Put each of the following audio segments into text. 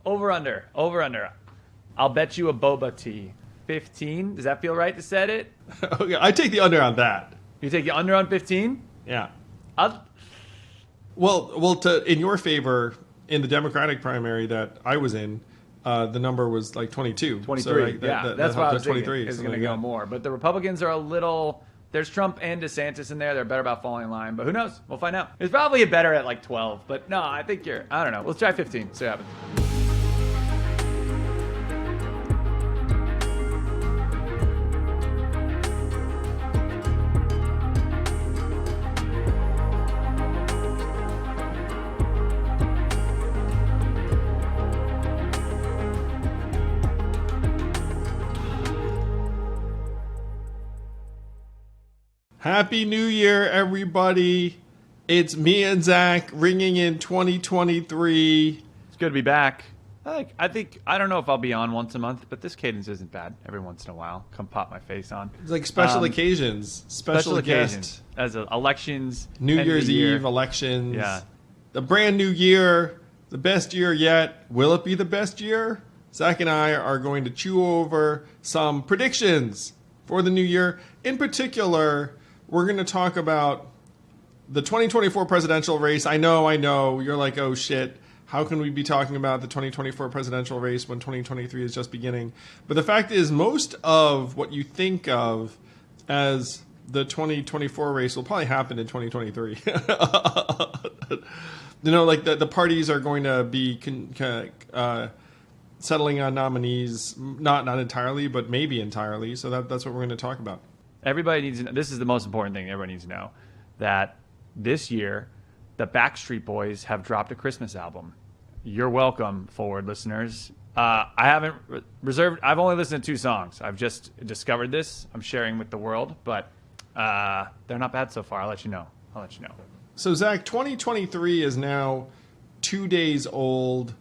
Over under. Over under. I'll bet you a boba tea. 15. Does that feel right to set it? Okay, I take the under on that. You take the under on 15? Yeah. I'll... Well, in your favor, in the Democratic primary that I was in, the number was like 22. 23. So, right, That's why I was 23. thinking it's going to go more. But the Republicans are a little... There's Trump and DeSantis in there. They're better about falling in line. But who knows? We'll find out. It's probably better at like 12. But no, I think you're... I don't know. Let's try 15. See what happens. Happy New Year, everybody. It's me and Zach ringing in 2023. It's good to be back. I don't know if I'll be on once a month, but this cadence isn't bad. Every once in a while, come pop my face on. It's like special occasions, special occasions, as elections, New Year's Eve, elections. Yeah, the brand new year, the best year yet. Will it be the best year? Zach and I are going to chew over some predictions for the new year. In particular, we're going to talk about the 2024 presidential race. I know. You're like, oh, shit. How can we be talking about the 2024 presidential race when 2023 is just beginning? But the fact is, most of what you think of as the 2024 race will probably happen in 2023. Like the parties are going to be settling on nominees, not entirely, but maybe entirely. So that's what we're going to talk about. Everybody needs to know, this is the most important thing everybody needs to know, that this year the Backstreet Boys have dropped a Christmas album. You're welcome, forward listeners. I haven't reserved, I've only listened to 2 songs. I've just discovered this. I'm sharing with the world, but they're not bad so far. I'll let you know. So, Zach, 2023 is now 2 days old.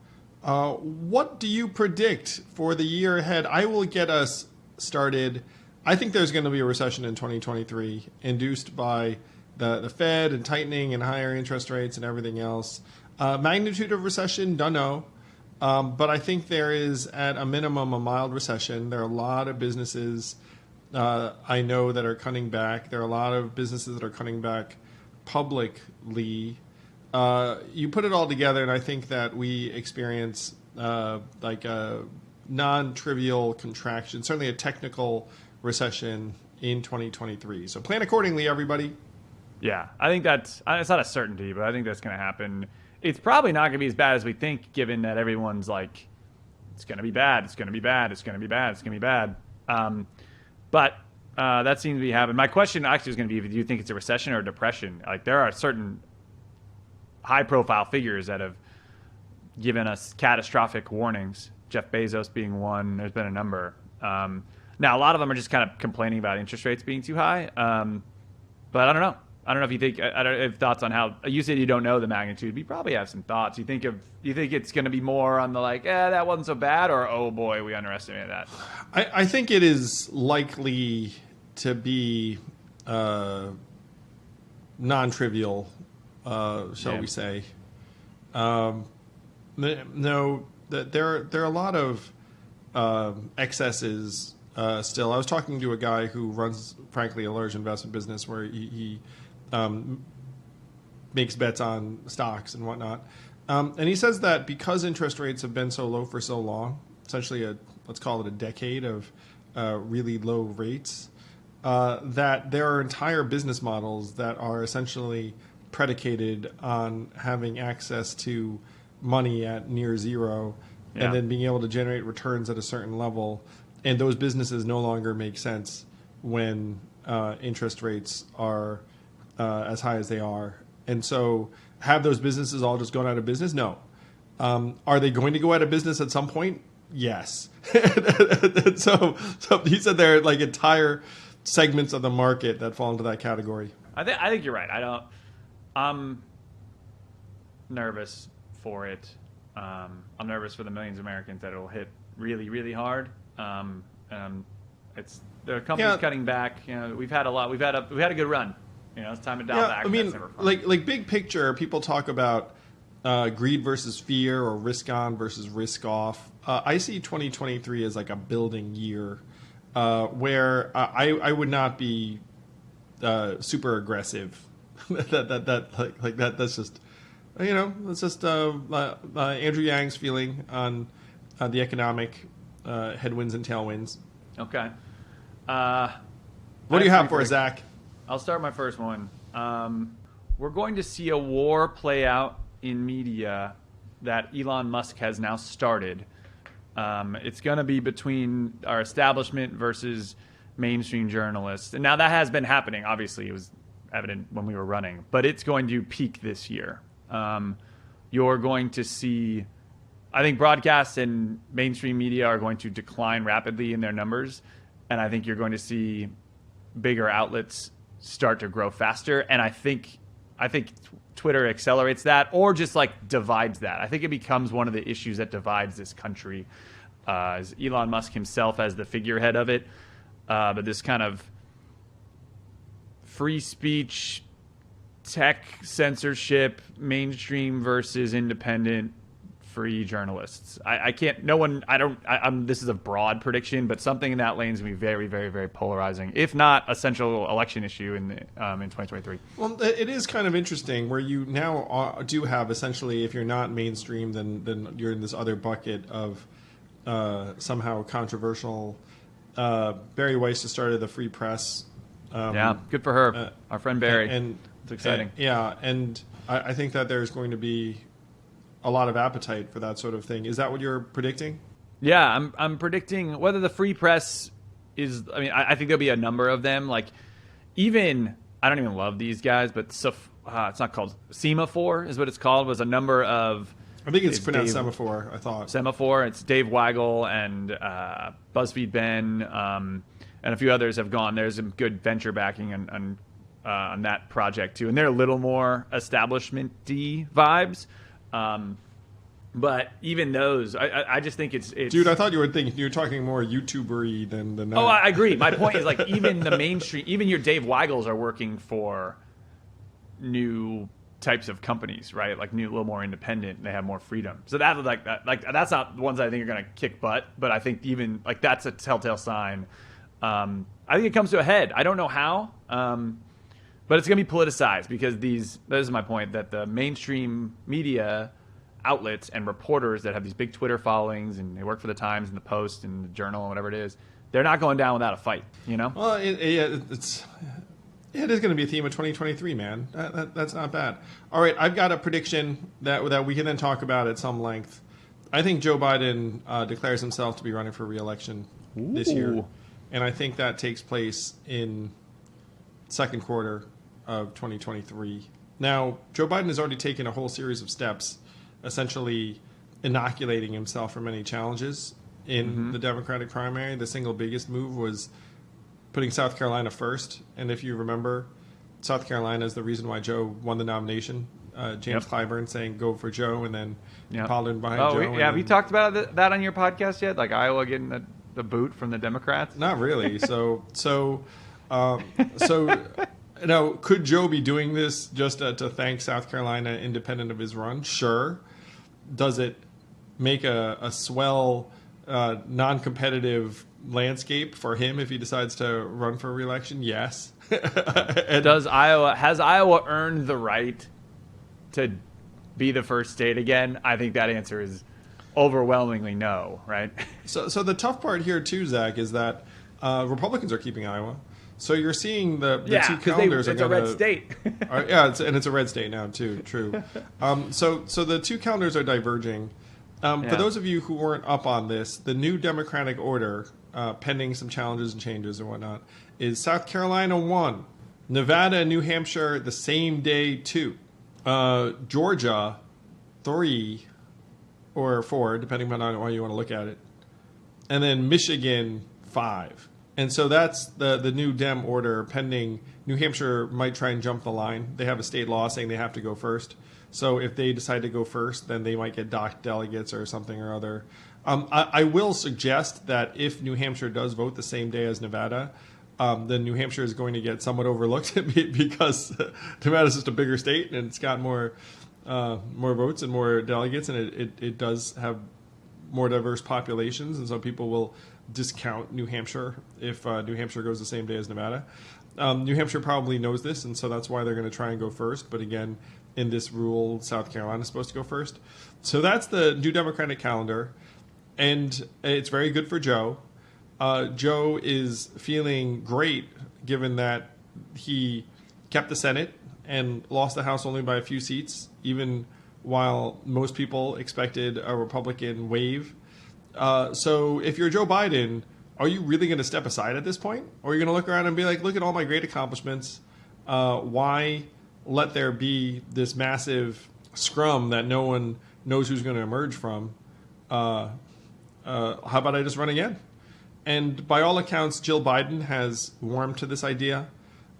What do you predict for the year ahead? I will get us started. I think there's going to be a recession in 2023 induced by the Fed and tightening and higher interest rates and everything else. Magnitude of recession, don't know. But I think there is, at a minimum, a mild recession. There are a lot of businesses I know that are cutting back. There are a lot of businesses that are cutting back publicly. You put it all together, and I think that we experience like a non-trivial contraction, certainly a technical recession in 2023. So plan accordingly, everybody. Yeah, I think it's not a certainty, but I think that's going to happen. It's probably not going to be as bad as we think, given that everyone's like, it's going to be bad, it's going to be bad, it's going to be bad, it's going to be bad. But that seems to be happening. My question actually is going to be, do you think it's a recession or a depression? Like, there are certain high-profile figures that have given us catastrophic warnings, Jeff Bezos being one. There's been a number. Now, a lot of them are just kind of complaining about interest rates being too high. But I don't know. I don't know if you think. I don't have thoughts on how you said you don't know the magnitude. But you probably have some thoughts. You think it's going to be more on the like, that wasn't so bad, or oh boy, we underestimated that. I think it is likely to be non-trivial, shall we say? No, that there are a lot of excesses. Still, I was talking to a guy who runs, frankly, a large investment business where he makes bets on stocks and whatnot. And he says that because interest rates have been so low for so long, essentially let's call it a decade of really low rates, that there are entire business models that are essentially predicated on having access to money at near zero and then being able to generate returns at a certain level. And those businesses no longer make sense when interest rates are as high as they are. And so have those businesses all just gone out of business? No. Are they going to go out of business at some point? Yes. so he said there are like entire segments of the market that fall into that category. I think you're right. I'm nervous for it. I'm nervous for the millions of Americans that it'll hit really, really hard. There are companies cutting back. We've had a lot. We've had a good run. It's time to dial back. I mean, like big picture, people talk about greed versus fear, or risk on versus risk off. I see 2023 as like a building year, where I would not be super aggressive. That's just that's just Andrew Yang's feeling on the economic headwinds and tailwinds. Okay. What do you have for us, Zach? I'll start my first one. We're going to see a war play out in media that Elon Musk has now started. It's going to be between our establishment versus mainstream journalists. And now that has been happening. Obviously, it was evident when we were running. But it's going to peak this year. You're going to see... I think broadcast and mainstream media are going to decline rapidly in their numbers. And I think you're going to see bigger outlets start to grow faster. And I think Twitter accelerates that, or just like divides that. I think it becomes one of the issues that divides this country. Is Elon Musk himself as the figurehead of it, but this kind of free speech, tech censorship, mainstream versus independent, free journalists. I can't. No one. I don't. This is a broad prediction, but something in that lane is going to be very, very, very polarizing, if not a central election issue in 2023. Well, it is kind of interesting where you now do have essentially, if you're not mainstream, then you're in this other bucket of somehow controversial. Barry Weiss just started the Free Press. Yeah, good for her. Our friend Barry. And it's exciting. And I think that there's going to be a lot of appetite for that sort of thing. Is that what you're predicting? Yeah, I'm predicting whether the Free Press is. I mean, I think there'll be a number of them. Like, even I don't even love these guys, but it's not called Semaphore, is what it's called. Was a number of. I think it's pronounced Semaphore. I thought Semaphore. It's Dave Weigel and BuzzFeed Ben and a few others have gone. There's some good venture backing on that project too, and they're a little more establishment-y vibes. But even those, I just think it's. Dude, I thought you were talking more YouTuber-y than that. Oh, I agree. My point is, like, even the mainstream, even your Dave Weigels are working for new types of companies, right? Like, a little more independent. They have more freedom. So that's not the ones I think are going to kick butt. But I think even like that's a telltale sign. I think it comes to a head. I don't know how, but it's going to be politicized because this is my point, that the mainstream media outlets and reporters that have these big Twitter followings and they work for the Times and the Post and the Journal and whatever it is, they're not going down without a fight, you know? Well, it is going to be a theme of 2023, man. That's not bad. All right, I've got a prediction that we can then talk about at some length. I think Joe Biden declares himself to be running for re-election this year. And I think that takes place in second quarter of 2023. Now, Joe Biden has already taken a whole series of steps, essentially inoculating himself from any challenges in the Democratic primary. The single biggest move was putting South Carolina first. And if you remember, South Carolina is the reason why Joe won the nomination. James Clyburn saying go for Joe, and then Pollard behind Joe. Have you talked about that on your podcast yet? Like Iowa getting the boot from the Democrats? Not really. So could Joe be doing this just to thank South Carolina, independent of his run? Sure. Does it make a swell, non-competitive landscape for him if he decides to run for re-election? Yes. Has Iowa earned the right to be the first state again? I think that answer is overwhelmingly no, right? So the tough part here too, Zach, is that Republicans are keeping Iowa. So you're seeing the two calendars are going to... It's a red state. It's a red state now too, true. So the two calendars are diverging. For those of you who weren't up on this, the new Democratic order, pending some challenges and changes and whatnot, is South Carolina 1, Nevada and New Hampshire the same day 2, Georgia 3 or 4, depending on how you want to look at it, and then Michigan 5. And so that's the new Dem order pending. New Hampshire might try and jump the line. They have a state law saying they have to go first. So if they decide to go first, then they might get docked delegates or something or other. I will suggest that if New Hampshire does vote the same day as Nevada, then New Hampshire is going to get somewhat overlooked because Nevada's just a bigger state and it's got more more votes and more delegates, and it does have more diverse populations, and so people will discount New Hampshire if New Hampshire goes the same day as Nevada. New Hampshire probably knows this, and so that's why they're going to try and go first. But again, in this rule, South Carolina is supposed to go first. So that's the new Democratic calendar, and it's very good for Joe. Joe is feeling great given that he kept the Senate and lost the House only by a few seats, even while most people expected a Republican wave. So if you're Joe Biden, are you really going to step aside at this point? Or are you going to look around and be like, look at all my great accomplishments. Why let there be this massive scrum that no one knows who's going to emerge from? How about I just run again? And by all accounts, Jill Biden has warmed to this idea.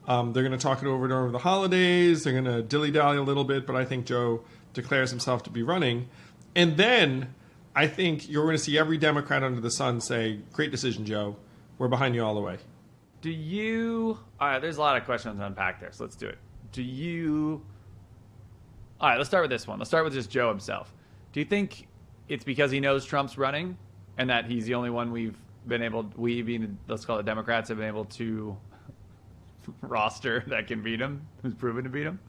They're going to talk it over during the holidays. They're going to dilly-dally a little bit, but I think Joe declares himself to be running. And then I think you're going to see every Democrat under the sun say, great decision, Joe. We're behind you all the way. All right, there's a lot of questions to unpack there, so let's do it. All right, let's start with this one. Let's start with just Joe himself. Do you think it's because he knows Trump's running and that he's the only one let's call it Democrats, have been able to roster that can beat him, who's proven to beat him?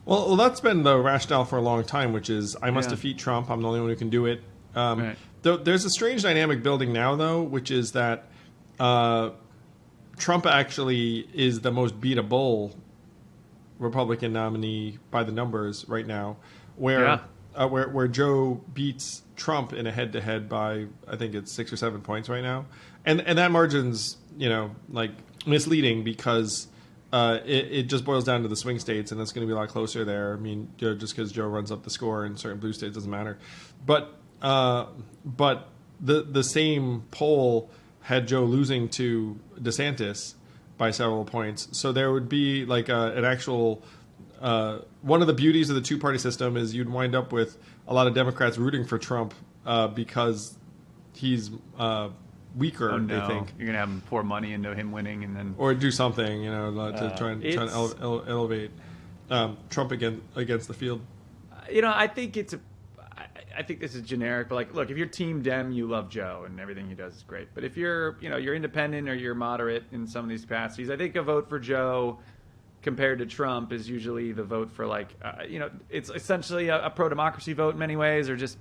Well, that's been the rationale for a long time, which is I must defeat Trump. I'm the only one who can do it. Right. There's a strange dynamic building now, though, which is that Trump actually is the most beatable Republican nominee by the numbers right now, where Joe beats Trump in a head-to-head by, I think it's 6 or 7 points right now. And that margin's, like misleading because it just boils down to the swing states, and it's going to be a lot closer there. I mean, just because Joe runs up the score in certain blue states doesn't matter. But the same poll had Joe losing to DeSantis by several points. So there would be like an actual one of the beauties of the two-party system is you'd wind up with a lot of Democrats rooting for Trump because he's weaker. Oh, no. They think You're gonna have him pour money into him winning, and then or do something, to try and elevate Trump against the field. I think I think this is generic, but like, look, if you're Team Dem, you love Joe, and everything he does is great. But if you're independent or you're moderate in some of these capacities, I think a vote for Joe compared to Trump is usually the vote for it's essentially a pro-democracy vote in many ways, or just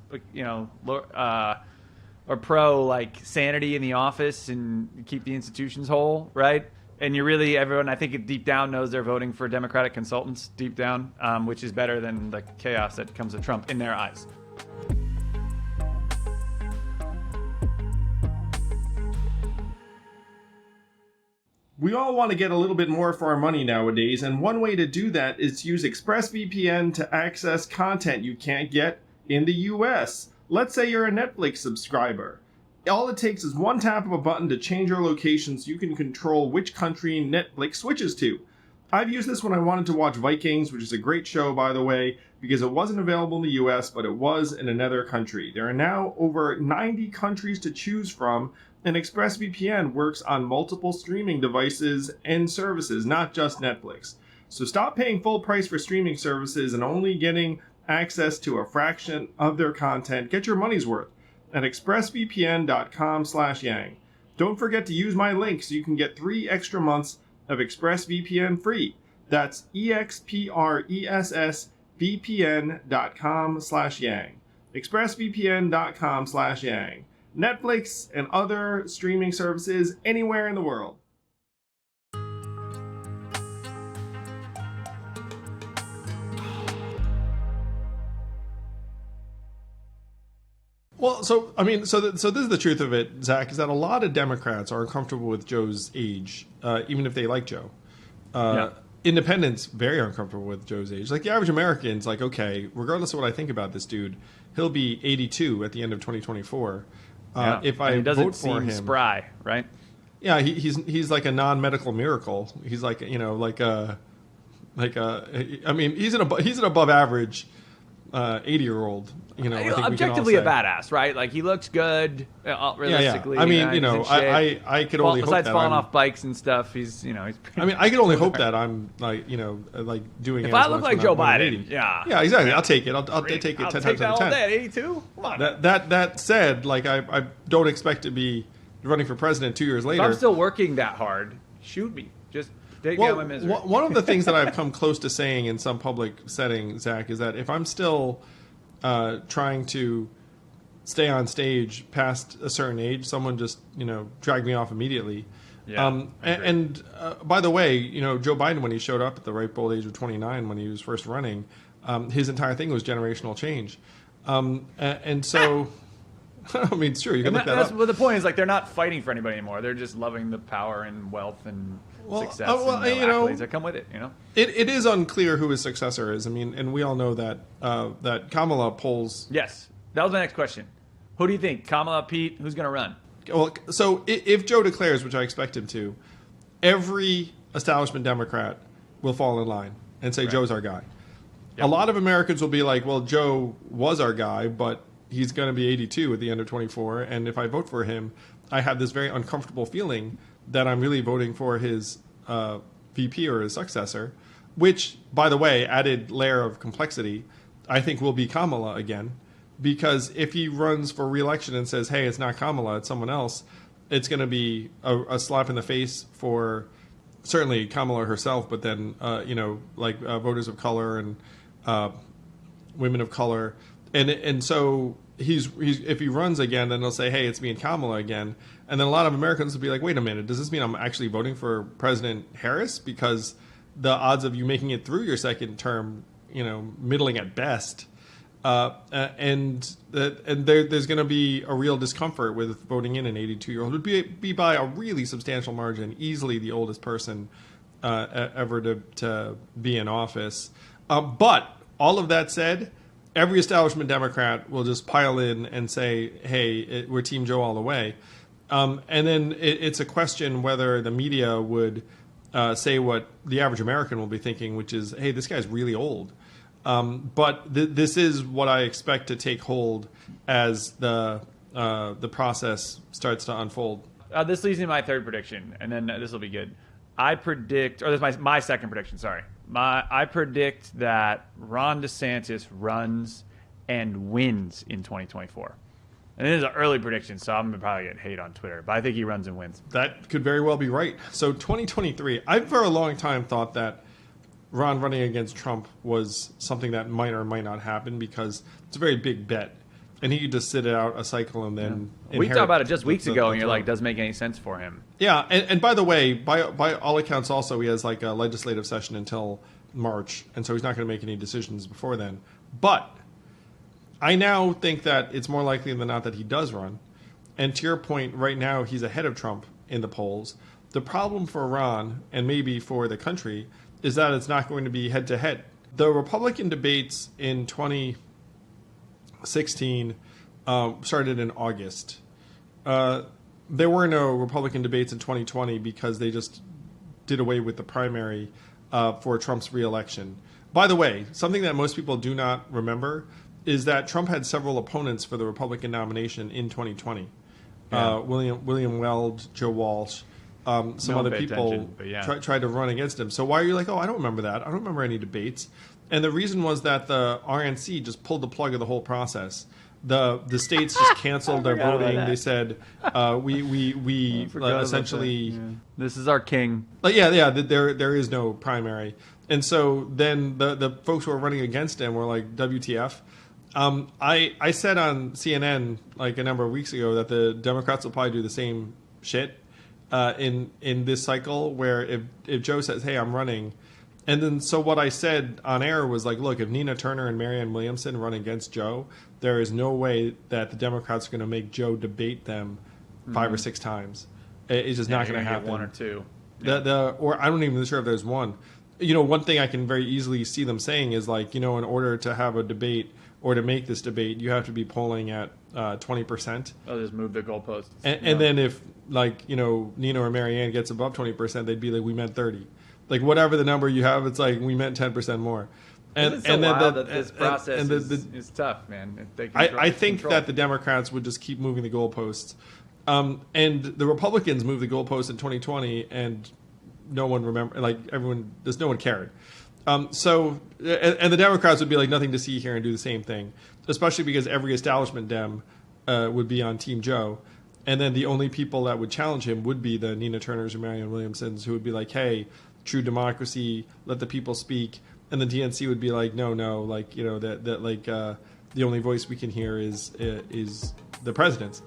or pro sanity in the office and keep the institutions whole, right? And everyone I think deep down knows they're voting for Democratic consultants deep down, which is better than the chaos that comes with Trump in their eyes. We all want to get a little bit more for our money nowadays, and one way to do that is to use ExpressVPN to access content you can't get in the US. Let's say you're a Netflix subscriber. All it takes is one tap of a button to change your location so you can control which country Netflix switches to. I've used this when I wanted to watch Vikings, which is a great show, by the way, because it wasn't available in the US, but it was in another country. There are now over 90 countries to choose from, and ExpressVPN works on multiple streaming devices and services, not just Netflix. So stop paying full price for streaming services and only getting access to a fraction of their content. Get your money's worth at expressvpn.com/yang. Don't forget to use my link so you can get 3 extra months of ExpressVPN free. That's expressvpn.com/yang. expressvpn.com/yang. Netflix and other streaming services anywhere in the world. Well, so this is the truth of it, Zach, is that a lot of Democrats are uncomfortable with Joe's age, even if they like Joe. Independents very uncomfortable with Joe's age. Like the average American's like, okay, regardless of what I think about this dude, he'll be 82 at the end of 2024. If I vote for him, spry, right? Yeah, he's like a non-medical miracle. He's he's an above average 80-year-old. You know, I think objectively we a can all say. badass, right? Like he looks good, realistically. Yeah. I mean, he's in shape. I could only hope besides that falling I'm, off bikes and stuff, he's I mean, I could only hope that I'm like doing. If as I look much like when Joe I'm Biden, 80. yeah, Yeah, exactly. I'll take it. I'll take it 10 I'll times take that out all of 10. day at 82. Come on. That said, like I don't expect to be running for president 2 years later. If I'm still working that hard, shoot me. Just take me out of my misery. One of the things that I've come close to saying in some public setting, Zach, is that if I'm still trying to stay on stage past a certain age, someone just drag me off immediately. Yeah, and by the way, Joe Biden, when he showed up at the ripe old age of 29, when he was first running, his entire thing was generational change. And so, I mean, it's true. You can look that up. Well, the point is, like, they're not fighting for anybody anymore. They're just loving the power and wealth and success and accolades that come with it. It is unclear who his successor is. I mean, and we all know that that Kamala polls. Yes, that was my next question. Who do you think, Kamala, Pete? Who's going to run? Well, so if Joe declares, which I expect him to, every establishment Democrat will fall in line and say Joe's our guy. Yep. A lot of Americans will be like, well, Joe was our guy, but he's going to be 82 at the end of 24, and if I vote for him, I have this very uncomfortable feeling that I'm really voting for his VP or his successor, which, by the way, added layer of complexity, I think will be Kamala again. Because if he runs for re-election and says, hey, it's not Kamala, it's someone else, it's going to be a slap in the face for certainly Kamala herself, but then, voters of color and women of color. And so he's if he runs again, then they'll say, hey, it's me and Kamala again. And then a lot of Americans will be like, wait a minute, does this mean I'm actually voting for President Harris? Because the odds of you making it through your second term, middling at best. And there's going to be a real discomfort with voting in an 82-year-old. It would be by a really substantial margin, easily the oldest person ever to be in office. But all of that said, every establishment Democrat will just pile in and say, hey, we're Team Joe all the way. And then it's a question whether the media would say what the average American will be thinking, which is, hey, this guy's really old. But this is what I expect to take hold as the process starts to unfold. This leads me to my third prediction, and then this will be good. I predict, or this is my second prediction, sorry. I predict that Ron DeSantis runs and wins in 2024. And this is an early prediction, so I'm going to probably get hate on Twitter, but I think he runs and wins. That could very well be right. So 2023, I've for a long time thought that Ron running against Trump was something that might or might not happen because it's a very big bet. And he could just sit it out a cycle and then we talked about it just weeks ago, and you're like, doesn't make any sense for him. Yeah, and by the way, by all accounts also, he has like a legislative session until March, and so he's not going to make any decisions before then. But I now think that it's more likely than not that he does run. And to your point, right now he's ahead of Trump in the polls. The problem for Ron, and maybe for the country, is that it's not going to be head-to-head. The Republican debates in 2016 started in August. There were no Republican debates in 2020 because they just did away with the primary for Trump's reelection. By the way, something that most people do not remember is that Trump had several opponents for the Republican nomination in 2020. Yeah. William Weld, Joe Walsh. Some other people tried to run against him. So why are you like, oh, I don't remember that. I don't remember any debates. And the reason was that the RNC just pulled the plug of the whole process. The states just canceled their voting. They said we essentially this is our king. There is no primary. And so then the folks who are running against him were like, WTF? I said on CNN like a number of weeks ago that the Democrats will probably do the same shit in this cycle, where if Joe says, hey, I'm running, and then so what I said on air was like, look, if Nina Turner and Marianne Williamson run against Joe, there is no way that the Democrats are going to make Joe debate them 5 or 6 times. It's just not going to happen. One or two. Or I'm not even sure if there's one. One thing I can very easily see them saying is like, in order to have a debate or to make this debate, you have to be polling at 20%. I'll just move the goalposts. And then if Nina or Marianne gets above 20%, they'd be like, we meant 30. Like whatever the number you have, it's like we meant 10% more. It's so wild that this process is tough, man. I think that the Democrats would just keep moving the goalposts. And the Republicans moved the goalposts in 2020, and no one remembered. Like no one cared. So the Democrats would be like nothing to see here and do the same thing, especially because every establishment Dem would be on Team Joe, and then the only people that would challenge him would be the Nina Turners or Marianne Williamsons, who would be like, "Hey, true democracy, let the people speak," and the DNC would be like, "No, like that the only voice we can hear is the president's."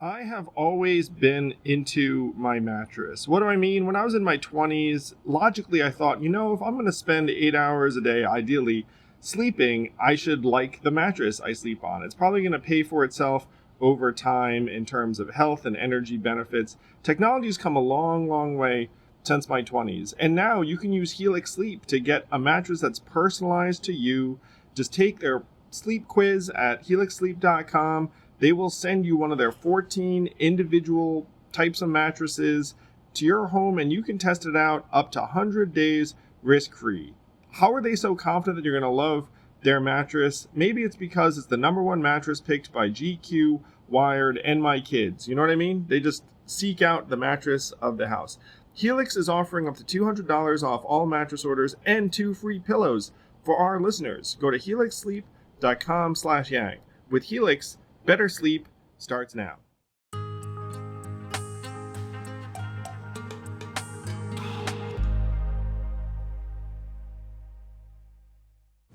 I have always been into my mattress. What do I mean? When I was in my 20s, logically I thought, if I'm going to spend 8 hours a day, ideally, sleeping, I should like the mattress I sleep on. It's probably going to pay for itself over time in terms of health and energy benefits. Technology's come a long, long way since my 20s. And now you can use Helix Sleep to get a mattress that's personalized to you. Just take their sleep quiz at helixsleep.com. They will send you one of their 14 individual types of mattresses to your home, and you can test it out up to 100 days risk-free. How are they so confident that you're going to love their mattress? Maybe it's because it's the #1 mattress picked by GQ, Wired, and my kids. You know what I mean? They just seek out the mattress of the house. Helix is offering up to $200 off all mattress orders and 2 free pillows for our listeners. Go to helixsleep.com/yang. With Helix, better sleep starts now.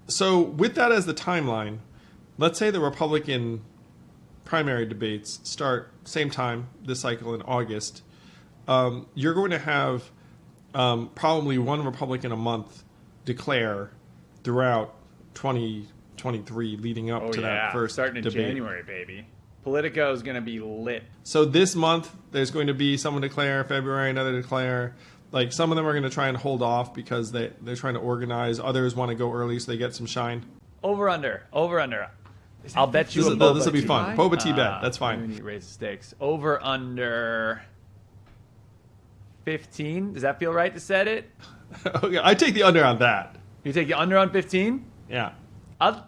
So with that as the timeline, let's say the Republican primary debates start same time this cycle in August. You're going to have probably one Republican a month declare throughout 2023 leading up to that first starting in debate. January, baby. Politico is going to be lit. So this month, there's going to be someone declare, February, another declare. Like, some of them are going to try and hold off because they're trying to organize. Others want to go early so they get some shine. Over, under. I'll bet you this will be fun. Boba tea bet. That's fine. We need to raise the stakes. Over, under 15. Does that feel right to set it? Okay, I take the under on that. You take the under on 15? Yeah. I'll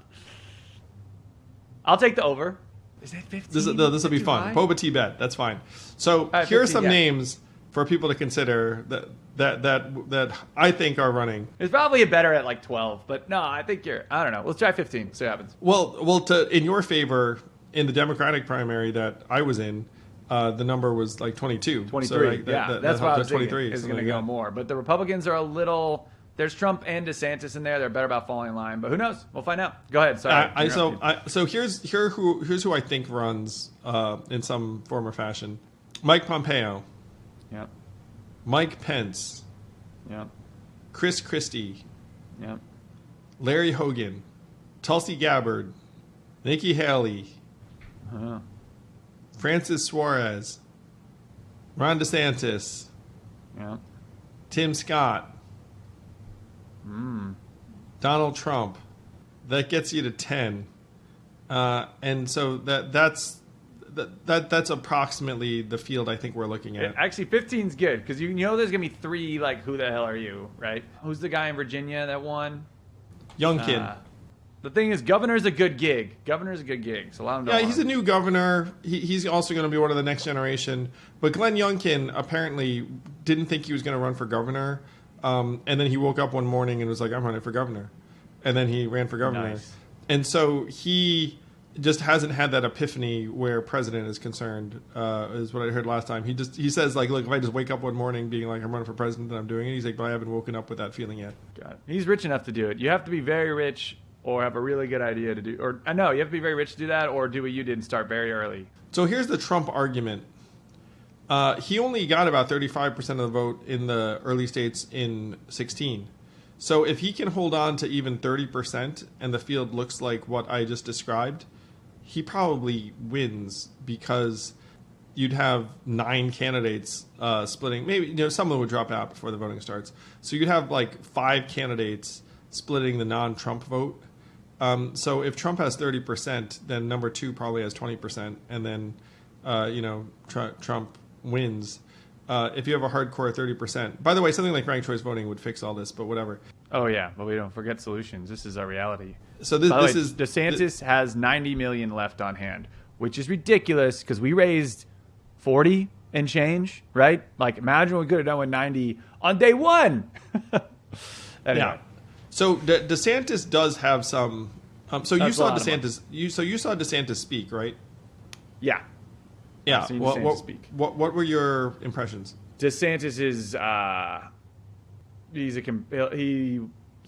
take the over. Is that 15? This will be fun. Boba tea bet. That's fine. So here are some names for people to consider that I think are running. It's probably a better at like 12, but no, I think I don't know. Let's try 15. See what happens. Well, in your favor, in the Democratic primary that I was in, the number was like 22. 23. So, like, that's why I was thinking 23 is going to go more. But the Republicans are a little. There's Trump and DeSantis in there. They're better about falling in line, but who knows? We'll find out. Go ahead. Sorry. So here's who I think runs in some form or fashion. Mike Pompeo. Yep. Mike Pence. Yep. Chris Christie. Yep. Larry Hogan. Tulsi Gabbard. Nikki Haley. Uh-huh. Francis Suarez. Ron DeSantis. Yep. Tim Scott. Donald Trump. That gets you to 10. And so that's approximately the field I think we're looking at. Actually, 15's good because you know there's going to be 3 like who the hell are you, right? Who's the guy in Virginia that won? Youngkin. The thing is, governor's a good gig. So allow him to he's a new governor. He's also going to be one of the next generation. But Glenn Youngkin apparently didn't think he was going to run for governor. And then he woke up one morning and was like, I'm running for governor. And then he ran for governor. Nice. And so he just hasn't had that epiphany where president is concerned, is what I heard last time. He says, like, look, if I just wake up one morning being like, I'm running for president, then I'm doing it. He's like, but I haven't woken up with that feeling yet. Got it. He's rich enough to do it. You have to be very rich or have a really good idea to do, or I know you have to be very rich to do that, or do what you did and start very early. So here's the Trump argument. He only got about 35% of the vote in the early states in 16. So if he can hold on to even 30% and the field looks like what I just described, he probably wins because you'd have 9 candidates splitting. Maybe some of them would drop out before the voting starts. So you'd have like 5 candidates splitting the non-Trump vote. So if Trump has 30%, then number 2 probably has 20%, and then Trump wins. if you have a hardcore 30%. By the way, something like ranked choice voting would fix all this, but whatever. Oh yeah, but we don't forget solutions. This is our reality. So By the this way, is DeSantis has 90 million left on hand, which is ridiculous because we raised 40 and change, right? Like imagine what we could have done with 90 on day one. Anyway. Yeah. So DeSantis does have some. So you That's a saw lot of money. DeSantis. You saw DeSantis speak, right? Yeah. Yeah. I've seen What, DeSantis speak. what were your impressions? DeSantis is he's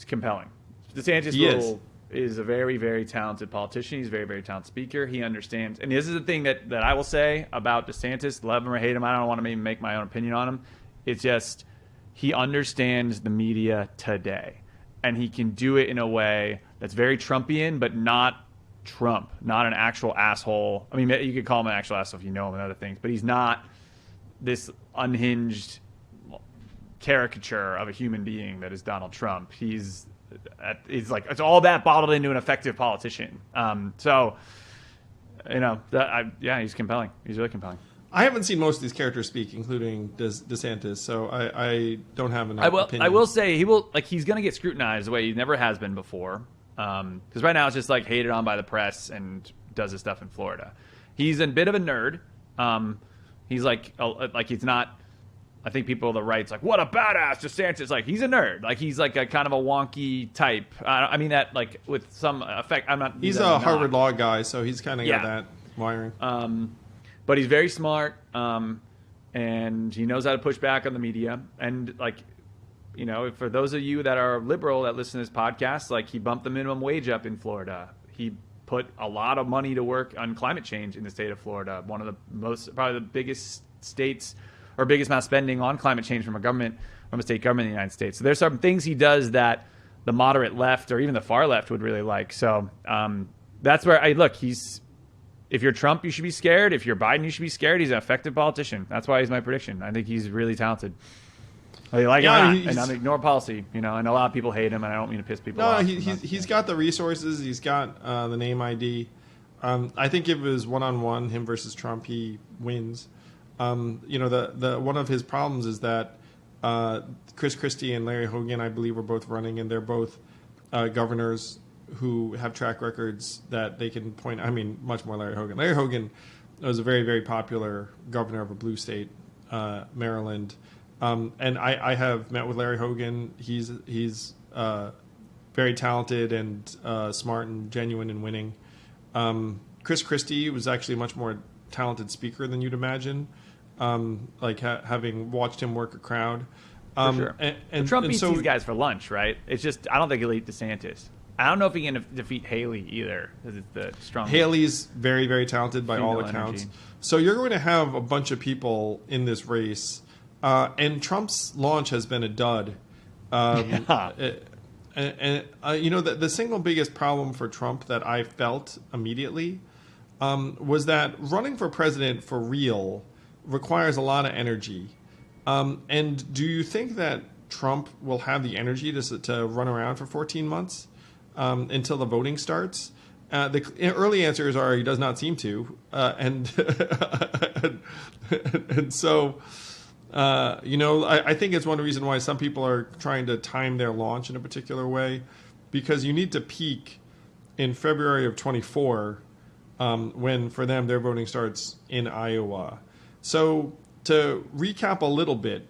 compelling. DeSantis is a very, very talented politician. He's a very, very talented speaker. He understands, and this is the thing that I will say about DeSantis. Love him or hate him, I don't want to make my own opinion on him. It's just he understands the media today, and he can do it in a way that's very Trumpian, but not Trump, not an actual asshole. I mean, you could call him an actual asshole if you know him and other things, but he's not this unhinged caricature of a human being that is Donald Trump. He's like, it's all that bottled into an effective politician. So, you know, he's compelling. He's really compelling. I haven't seen most of these characters speak, including DeSantis, so I don't have an opinion. I will say he's going to get scrutinized the way he never has been before. Because right now it's just like hated on by the press and does his stuff in Florida. He's a bit of a nerd. He's like he's not. I think people on the right's like, what a badass DeSantis. Like he's a nerd. Like he's like a kind of a wonky type. I mean that like with some effect. I'm not. He's a Harvard Law guy, so he's kind of got that wiring. But he's very smart, and he knows how to push back on the media. And like, you know, for those of you that are liberal that listen to this podcast, like he bumped the minimum wage up in Florida. He put a lot of money to work on climate change in the state of Florida. One of the probably the biggest states or biggest amount of spending on climate change from a state government in the United States. So there's some things he does that the moderate left or even the far left would really like. So that's where if you're Trump, you should be scared. If you're Biden, you should be scared. He's an effective politician. That's why he's my prediction. I think he's really talented. Whether you like him or not, and I'm ignore policy, you know. And a lot of people hate him, and I don't mean to piss people off. No, he's got the resources. He's got the name ID. I think if it was one-on-one, him versus Trump, he wins. You know, the one of his problems is that Chris Christie and Larry Hogan, I believe, were both running, and they're both governors who have track records that they can point. I mean, much more Larry Hogan. Larry Hogan was a very, very popular governor of a blue state, Maryland. And I have met with Larry Hogan. He's very talented and smart and genuine and winning. Chris Christie was actually a much more talented speaker than you'd imagine. Having watched him work a crowd. For sure. And Trump beats these guys for lunch, right? It's just I don't think he'll eat DeSantis. I don't know if he can defeat Haley either, because it's the strong. Haley's very, very talented by all accounts. Energy. So you're going to have a bunch of people in this race, and Trump's launch has been a dud. You know, the single biggest problem for Trump that I felt immediately was that running for president for real requires a lot of energy. And do you think that Trump will have the energy to run around for 14 months? Until the voting starts. The early answers are he does not seem to, and so you know, I think it's one reason why some people are trying to time their launch in a particular way, because you need to peak in February of 24 when for them their voting starts in Iowa. So to recap a little bit,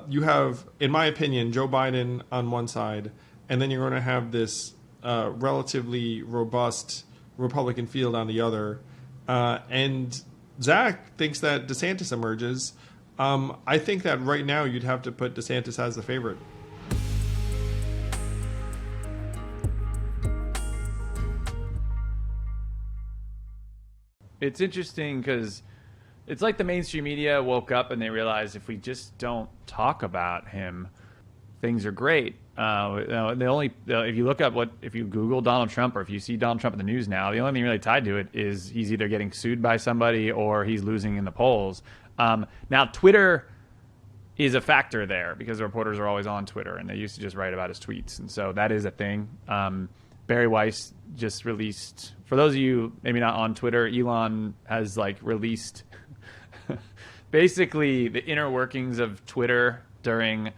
you have, in my opinion, Joe Biden on one side. And then you're going to have this relatively robust Republican field on the other. And Zach thinks that DeSantis emerges. I think that right now you'd have to put DeSantis as the favorite. It's interesting because it's like the mainstream media woke up and they realized if we just don't talk about him, things are great. If you look up if you Google Donald Trump or if you see Donald Trump in the news now, the only thing really tied to it is he's either getting sued by somebody or he's losing in the polls. Now, Twitter is a factor there because the reporters are always on Twitter and they used to just write about his tweets. And so that is a thing. Barry Weiss just released, for those of you maybe not on Twitter, Elon has released basically the inner workings of Twitter during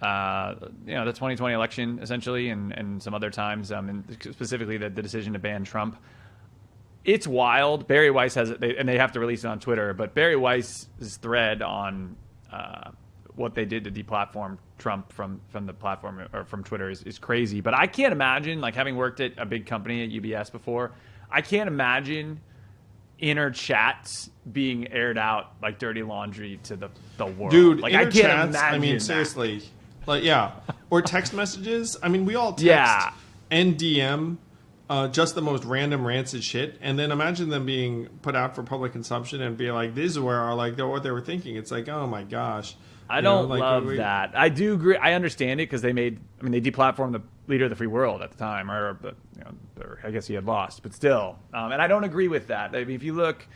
the 2020 election, essentially, and some other times, and specifically the decision to ban Trump. It's wild. Barry Weiss has it, and they have to release it on Twitter. But Barry Weiss's thread on what they did to deplatform Trump from the platform or from Twitter is crazy. But I can't imagine, like, having worked at a big company at UBS before, I can't imagine inner chats being aired out like dirty laundry to the world. Dude, like, inner I can't chats, imagine I mean, that. seriously. Like, yeah. Or text messages. I mean, we all text Yeah. and DM just the most random rancid shit. And then imagine them being put out for public consumption and be like, this is where, like, what they were thinking. It's like, oh my gosh. I don't love that. I do agree. I understand it because they deplatformed the leader of the free world at the time, or I guess he had lost, but still. And I don't agree with that. I mean, if you look,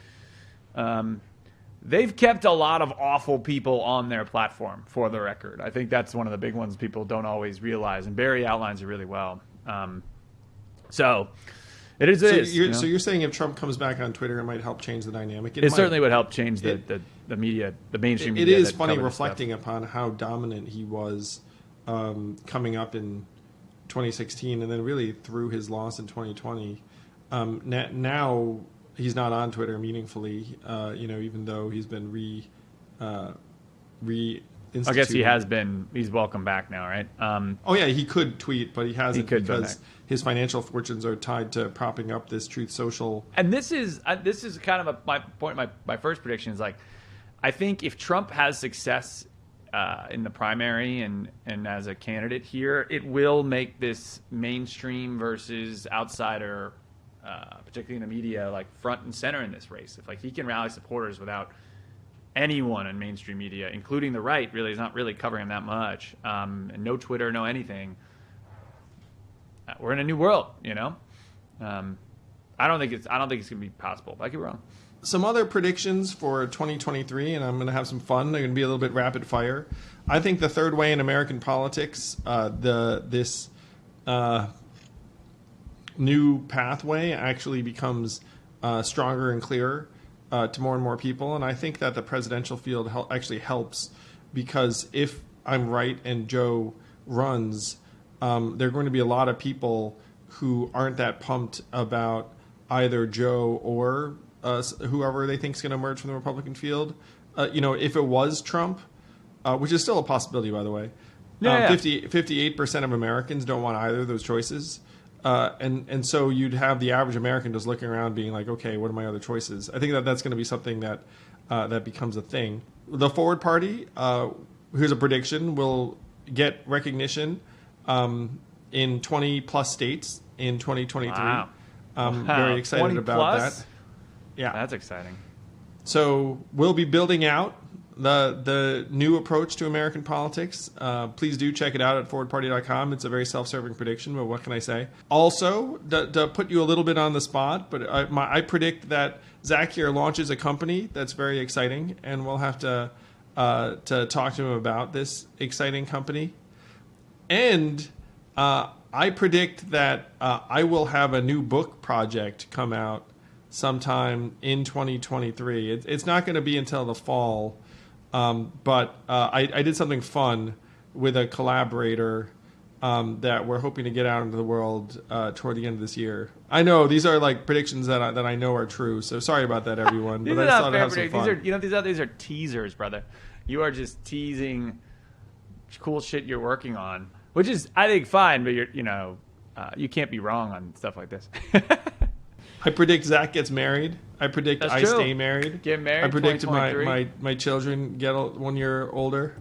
they've kept a lot of awful people on their platform, for the record. I think that's one of the big ones people don't always realize, and Barry outlines it really well. So it is. So you're saying if Trump comes back on Twitter, it might help change the dynamic? It certainly would help change the media, the mainstream media. It is funny reflecting upon how dominant he was coming up in 2016 and then really through his loss in 2020. Now he's not on Twitter meaningfully, even though he's been reinstituted. I guess he has been. He's welcome back now, right? He could tweet, but he hasn't because his financial fortunes are tied to propping up this Truth Social. And this is kind of my point. My first prediction is, like, I think if Trump has success in the primary and as a candidate here, it will make this mainstream versus outsider, particularly in the media, like, front and center in this race. If, like, he can rally supporters without anyone in mainstream media, including the right, really is not really covering him that much, and no Twitter, no anything. We're in a new world, I don't think it's gonna be possible. But I could be wrong. Some other predictions for 2023, and I'm going to have some fun. They're going to be a little bit rapid fire. I think the third way in American politics, this new pathway actually becomes stronger and clearer to more and more people. And I think that the presidential field actually helps, because if I'm right and Joe runs, there are going to be a lot of people who aren't that pumped about either Joe or whoever they think is going to emerge from the Republican field. If it was Trump, which is still a possibility, by the way, 58% of Americans don't want either of those choices. And so you'd have the average American just looking around being like, okay, what are my other choices? I think that's going to be something that becomes a thing. The Forward Party, here's a prediction, will get recognition in 20 plus states in 2023. Wow. Very excited about that. Yeah, that's exciting. So we'll be building out the new approach to American politics. Please do check it out at forwardparty.com. It's a very self-serving prediction, but what can I say? Also, to put you a little bit on the spot, but I predict that Zach here launches a company that's very exciting, and we'll have to talk to him about this exciting company. And I predict that I will have a new book project come out sometime in 2023. It's not going to be until the fall, but I did something fun with a collaborator that we're hoping to get out into the world toward the end of this year. I know these are like predictions that I know are true, so sorry about that, everyone. These but are I just not thought fair I'd have some fun. these are teasers, brother. You are just teasing cool shit you're working on, which is, I think, fine, but you can't be wrong on stuff like this. I predict Zach gets married. I predict That's I true. stay married. Get married. I predict 2023. my children get 1 year older.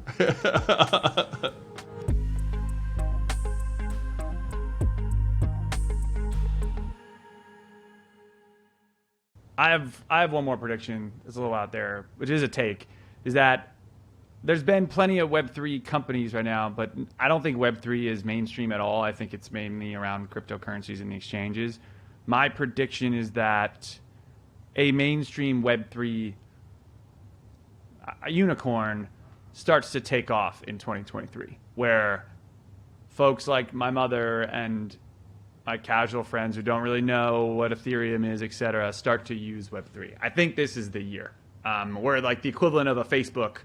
I have one more prediction. It's a little out there, which is a take, is that there's been plenty of Web3 companies right now, but I don't think Web3 is mainstream at all. I think it's mainly around cryptocurrencies and the exchanges. My prediction is that a mainstream Web3 unicorn starts to take off in 2023, where folks like my mother and my casual friends who don't really know what Ethereum is, etc., start to use Web3. I think this is the year. where like the equivalent of a Facebook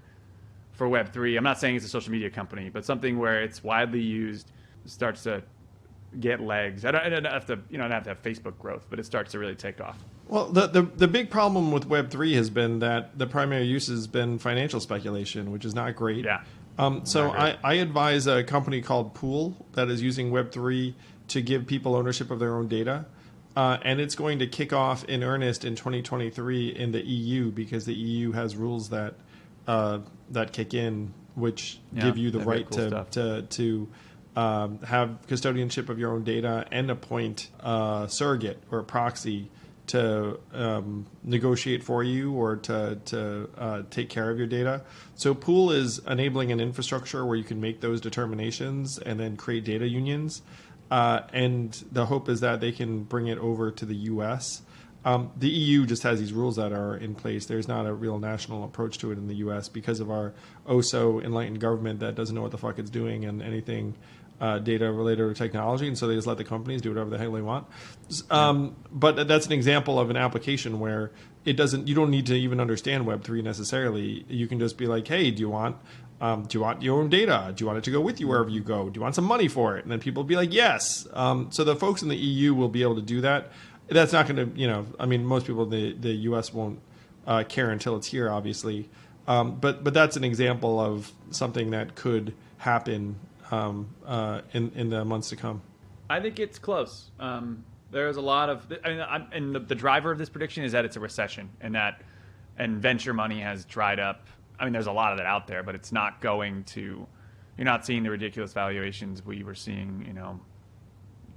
for Web3. I'm not saying it's a social media company, but something where it's widely used, starts to get legs. I don't have to, you don't have to have Facebook growth, but it starts to really take off. Well, the big problem with Web3 has been that the primary use has been financial speculation, which is not great. Yeah. So I advise a company called Pool that is using Web3 to give people ownership of their own data. And it's going to kick off in earnest in 2023 in the EU, because the EU has rules that kick in, which give you the right to have custodianship of your own data and appoint a surrogate or a proxy to negotiate for you or to take care of your data. So Pool is enabling an infrastructure where you can make those determinations and then create data unions. And the hope is that they can bring it over to the U.S. The EU just has these rules that are in place. There's not a real national approach to it in the U.S. because of our oh-so enlightened government that doesn't know what the fuck it's doing and anything data related to technology, and so they just let the companies do whatever the hell they want. But that's an example of an application where it doesn't. You don't need to even understand Web3 necessarily. You can just be like, hey, do you want your own data? Do you want it to go with you wherever you go? Do you want some money for it? And then people will be like, yes. So the folks in the EU will be able to do that. That's not going to, I mean, most people in the US won't care until it's here, obviously. But that's an example of something that could happen in the months to come. I think it's close. There's a lot of, and the driver of this prediction is that it's a recession, and venture money has dried up. I mean, there's a lot of that out there, but it's not going to. You're not seeing the ridiculous valuations we were seeing,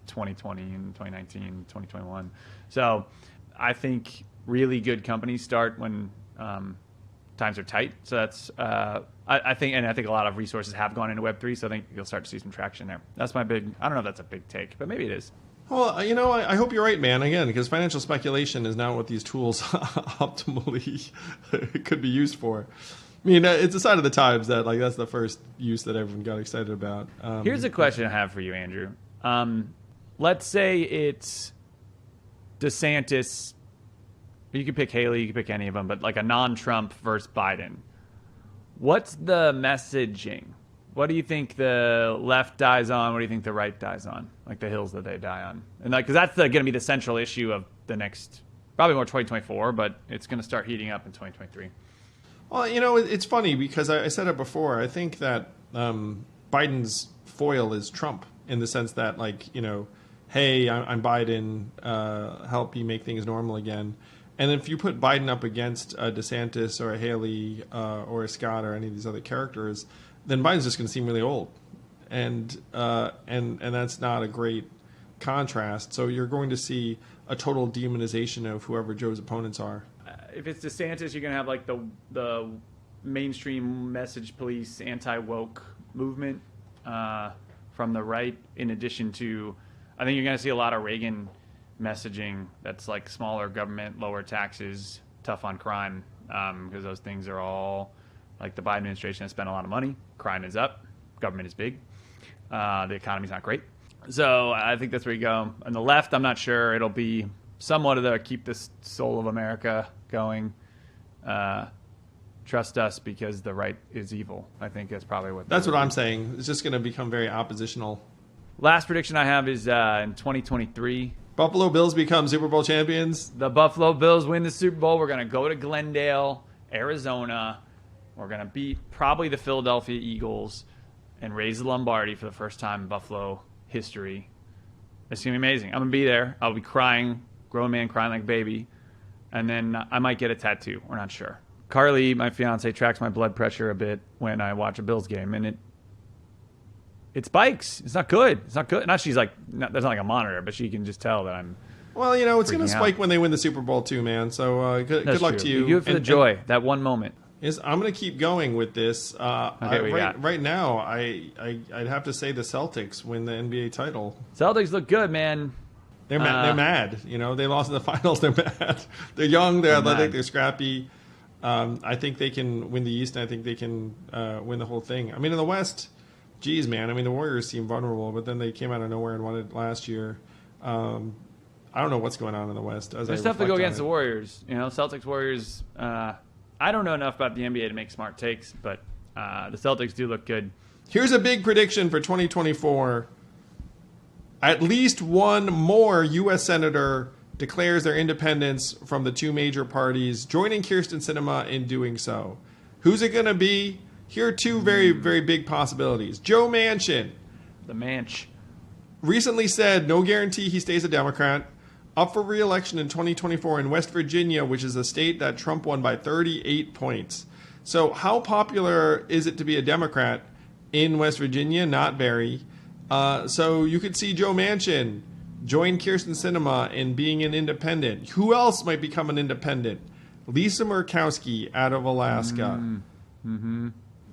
2020 and 2019, 2021. So, I think really good companies start when times are tight. So that's I think a lot of resources have gone into Web3. So I think you'll start to see some traction there. That's my big. I don't know if that's a big take, but maybe it is. Well, I hope you're right, man. Again, because financial speculation is not what these tools optimally could be used for. I mean, it's a sign of the times that that's the first use that everyone got excited about. Here's a question I have for you, Andrew. Let's say it's DeSantis. You could pick Haley, you could pick any of them, but like a non-Trump versus Biden. What's the messaging? What do you think the left dies on? What do you think the right dies on? Like the hills that they die on. And because that's going to be the central issue of the next, probably more 2024, but it's going to start heating up in 2023. Well, it's funny because I said it before. I think that Biden's foil is Trump in the sense that hey, I'm Biden, help you make things normal again. And if you put Biden up against a DeSantis or a Haley or a Scott or any of these other characters, then Biden's just going to seem really old, and that's not a great contrast. So you're going to see a total demonization of whoever Joe's opponents are. If it's DeSantis, you're going to have like the mainstream message police, anti-woke movement from the right. In addition to, I think you're going to see a lot of Reagan messaging that's like smaller government, lower taxes, tough on crime, because those things are all like the Biden administration has spent a lot of money. Crime is up. Government is big. The economy's not great. So I think that's where you go. On the left, I'm not sure. It'll be somewhat of the keep this soul of America going. Trust us because the right is evil. I think that's probably what. That's what I'm saying. It's just going to become very oppositional. Last prediction I have is in 2023. Buffalo Bills become Super Bowl champions. The Buffalo Bills win the Super Bowl. We're going to go to Glendale, Arizona. We're going to beat probably the Philadelphia Eagles and raise the Lombardi for the first time in Buffalo history. It's going to be amazing. I'm going to be there. I'll be crying, grown man crying like a baby. And then I might get a tattoo. We're not sure. Carly, my fiance, tracks my blood pressure a bit when I watch a Bills game. And it spikes. It's not good. It's not good. There's not like a monitor, but she can just tell that I'm. Well, it's going to spike when they win the Super Bowl too, man. So good luck to you. You do it for the joy, that one moment. I'm going to keep going with this. Right now, I'd have to say the Celtics win the NBA title. Celtics look good, man. They're mad. They lost in the finals. They're mad. They're young. They're athletic. They're scrappy. I think they can win the East, and I think they can win the whole thing. I mean, in the West, geez, man. I mean, the Warriors seem vulnerable, but then they came out of nowhere and won it last year. I don't know what's going on in the West. There's tough to go against the Warriors. Celtics, Warriors. I don't know enough about the NBA to make smart takes, but the Celtics do look good. Here's a big prediction for 2024. At least one more U.S. senator declares their independence from the two major parties, joining Kyrsten Sinema in doing so. Who's it going to be? Here are two very, very big possibilities. Joe Manchin. The Manch. Recently said no guarantee he stays a Democrat. Up for re-election in 2024 in West Virginia, which is a state that Trump won by 38 points. So how popular is it to be a Democrat in West Virginia? Not very. So you could see Joe Manchin join Kyrsten Sinema in being an independent. Who else might become an independent? Lisa Murkowski out of Alaska.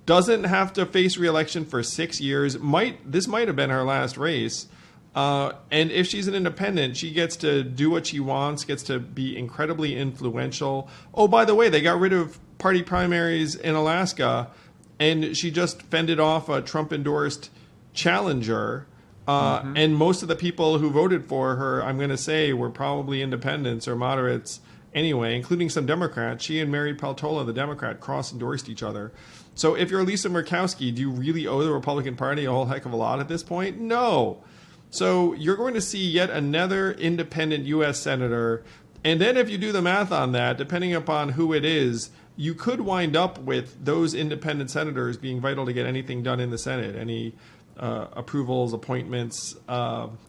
Doesn't have to face re-election for 6 years. This might have been her last race. And if she's an independent, she gets to do what she wants, gets to be incredibly influential. Oh, by the way, they got rid of party primaries in Alaska, and she just fended off a Trump-endorsed challenger. And most of the people who voted for her, I'm going to say, were probably independents or moderates anyway, including some Democrats. She and Mary Peltola, the Democrat, cross-endorsed each other. So if you're Lisa Murkowski, do you really owe the Republican Party a whole heck of a lot at this point? No. So you're going to see yet another independent U.S. senator. And then if you do the math on that, depending upon who it is, you could wind up with those independent senators being vital to get anything done in the Senate, any approvals, appointments,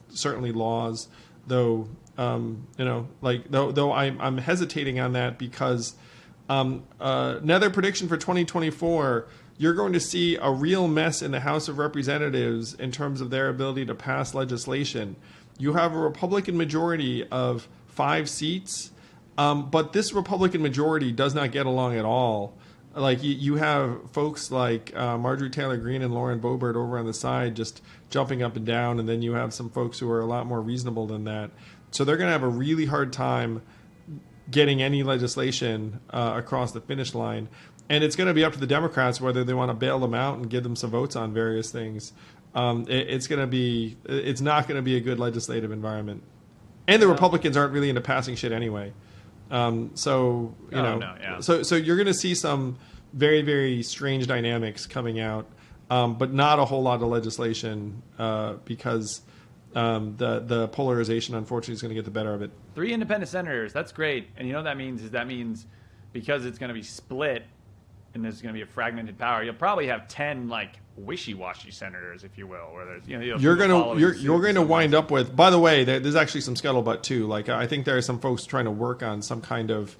certainly laws, though, though I'm hesitating on that because another prediction for 2024, you're going to see a real mess in the House of Representatives in terms of their ability to pass legislation. You have a Republican majority of 5 seats, but this Republican majority does not get along at all. Like you have folks like Marjorie Taylor Greene and Lauren Boebert over on the side just jumping up and down, and then you have some folks who are a lot more reasonable than that. So they're going to have a really hard time getting any legislation across the finish line. And it's going to be up to the Democrats whether they want to bail them out and give them some votes on various things. It's not going to be a good legislative environment. And the Republicans aren't really into passing shit anyway. So you're going to see some very, very strange dynamics coming out, but not a whole lot of legislation because the polarization, unfortunately, is going to get the better of it. 3 independent senators. That's great. And you know what that means is because it's going to be split and there's going to be a fragmented power, you'll probably have 10 like wishy-washy senators, if you will, where there's you're going to wind up with. By the way, there's actually some scuttlebutt too. Like I think there are some folks trying to work on some kind of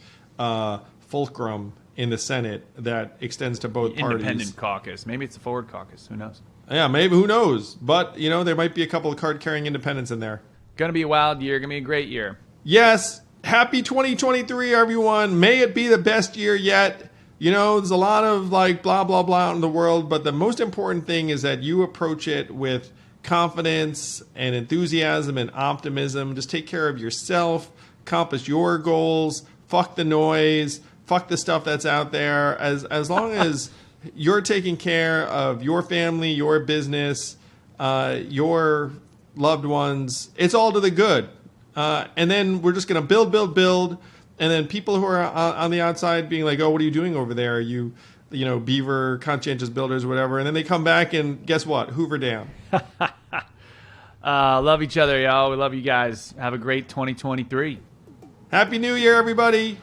fulcrum in the Senate that extends to both parties. Independent caucus. Maybe it's the forward caucus. Who knows? Yeah, maybe. Who knows? But there might be a couple of card-carrying independents in there. Gonna be a wild year. Gonna be a great year. Yes. Happy 2023, everyone. May it be the best year yet. There's a lot of like blah, blah, blah out in the world, but the most important thing is that you approach it with confidence and enthusiasm and optimism. Just take care of yourself, accomplish your goals, fuck the noise, fuck the stuff that's out there. As long as you're taking care of your family, your business, your loved ones, it's all to the good. And then we're just going to build. And then people who are on the outside being like, oh, what are you doing over there? Are you, beaver, conscientious builders, whatever. And then they come back and guess what? Hoover Dam. Love each other, y'all. We love you guys. Have a great 2023. Happy New Year, everybody.